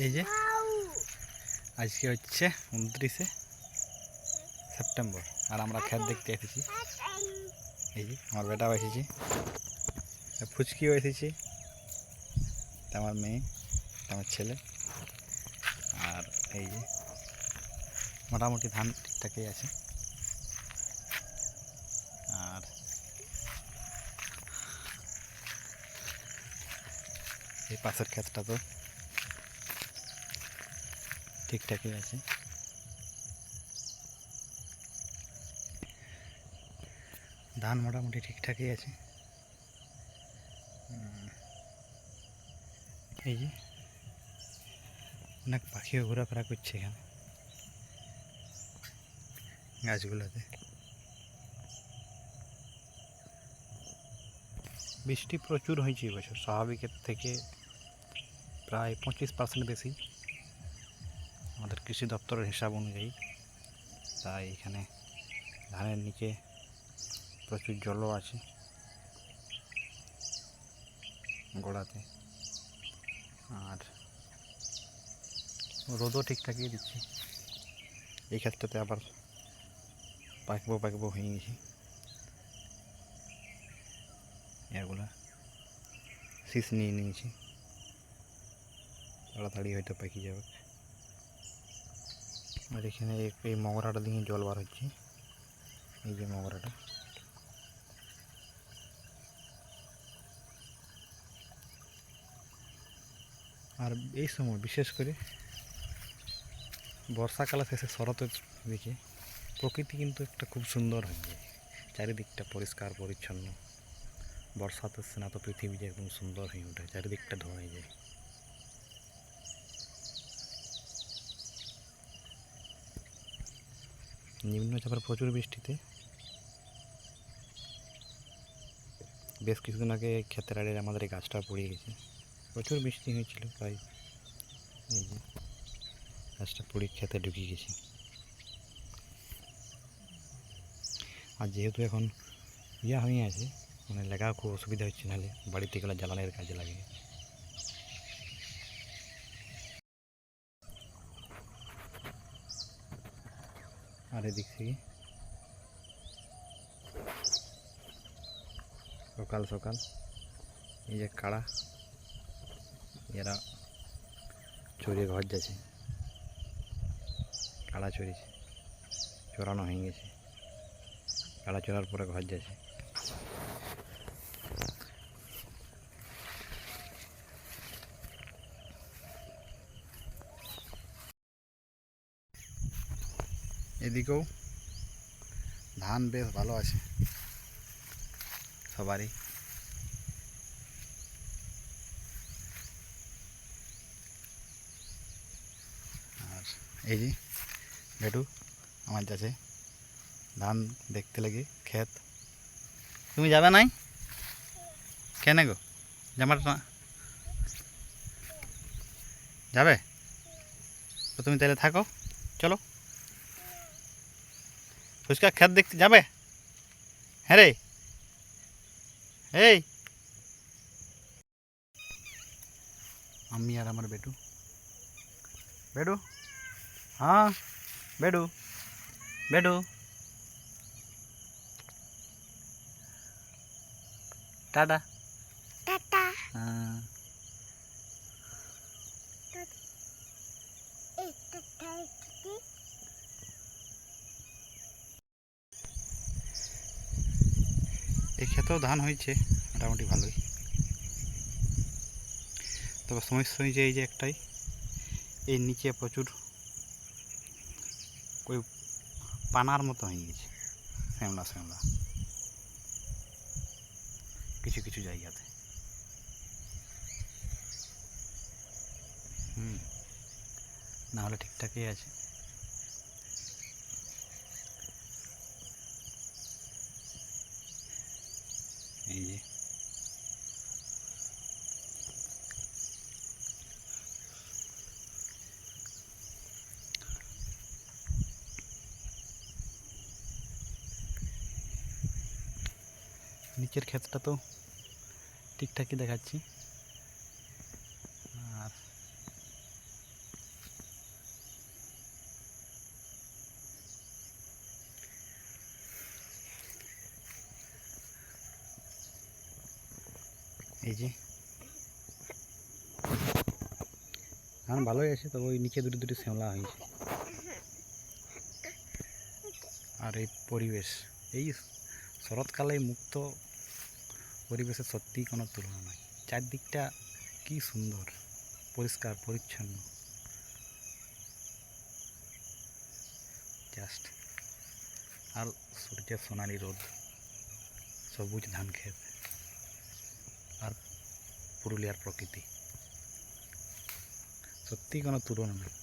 এই যে আজকে হচ্ছে 29শে সেপ্টেম্বর আর আমরা ক্ষেত দেখতে এসেছি। এই যে আমার বেটাও এসেছি, ফুচকিও এসেছি, আমার মেয়ে, আমার ছেলে। আর এই যে মোটামুটি ধান ঠিকঠাকই আছে। আর এই পাশের ক্ষেতটা তো ঠিকঠাকই আছে। ধান মোটামুটি ঠিকঠাকই আছে। এই যে অনেক পাখিও ঘোরাফেরা করছে এখানে গাছগুলোতে। বৃষ্টি প্রচুর হয়েছে এবছর, স্বাভাবিকের থেকে প্রায় 25% বেশি আমাদের কৃষি দপ্তরের হিসাব অনুযায়ী। তাই এখানে ধানের নিচে প্রচুর জলও আছে গোড়াতে, আর রোদও ঠিকঠাকই দিচ্ছে। এই ক্ষেত্রতে আবার পাকবো হয়ে গেছে, এগুলা শীষ নিয়ে নিয়েছি, তাড়াতাড়ি হয়তো পাকি যাবে। আর এখানে এই মগরাটা দিয়ে জল বার হচ্ছে, এই যে মগরাটা। আর এই সময় বিশেষ করে বর্ষাকালে শেষে শরতের দিকে প্রকৃতি কিন্তু একটা খুব সুন্দর হয়ে যায়, চারিদিকটা পরিষ্কার পরিচ্ছন্ন। বর্ষাতে স্নাত পৃথিবী যে একদম সুন্দর হয়ে ওঠে, চারিদিকটা ধোয়া যায়। নিম্নচাপের প্রচুর বৃষ্টিতে বেশ কিছুদিন আগে ক্ষেতের আড়ে আমাদের এই গাছটা পড়ে গেছে। প্রচুর বৃষ্টি হয়েছিল, প্রায় এই যে গাছটা পড়ে খেতে ঢুকে গেছে। আর যেহেতু এখন ইয়া হয়ে আছে, মানে লেগা খুব অসুবিধা হচ্ছে, নাহলে বাড়িতে গেলে জ্বালানির কাজে লাগে। আর এদিক থেকে সকাল সকাল এই যে কাড়া, এরা চড়িয়ে ঘর যাচ্ছে, কাড়া চড়িয়েছে, চড়ানো হয়ে গেছে, কাড়া চড়ার পরে ঘর যাচ্ছে। এদিকেও ধান বেশ ভালো আছে সবারই। আর এই যে বেটু আমার যাচ্ছে ধান দেখতে লাগে ক্ষেত। তুমি যাবে নাই কেন গো? জামাটা না যাবে তো তুমি তাহলে থাকো, চলো ফুচকা ক্ষেত দেখতে যাবে। হ্যাঁ রে, এই আমি আর আমার বেটু। বেটু, হ্যাঁ বেটু, বেটু টাটা টাটা। হ্যাঁ এই ক্ষেতেও ধান হয়েছে মোটামুটি ভালোই, তবে সমস্যা হয়েছে এই যে একটাই, এই নিচে প্রচুর ওই পানার মতো হয়ে গেছে, শ্যামলা শ্যামলা কিছু কিছু জায়গাতে। নাহলে ঠিকঠাকই আছে। এই যে নিচের ক্ষেতটা তো ঠিকঠাকই দেখাচ্ছি। আর এই যে ধান ভালোই আছে, তবে ওই নিচে দুটি দুটি শ্যাওলা হয়েছে। আর এই পরিবেশ, এই শরৎকালে মুক্ত পরিবেশের সত্যিই কোনো তুলনা নয়। চারদিকটা কি সুন্দর, পরিষ্কার পরিচ্ছন্ন, জাস্ট। আর সূর্যের সোনালি রোদ, সবুজ ধান ক্ষেত, আর পুরুলিয়ার প্রকৃতি, সত্যিই কোনো তুলনা নেই।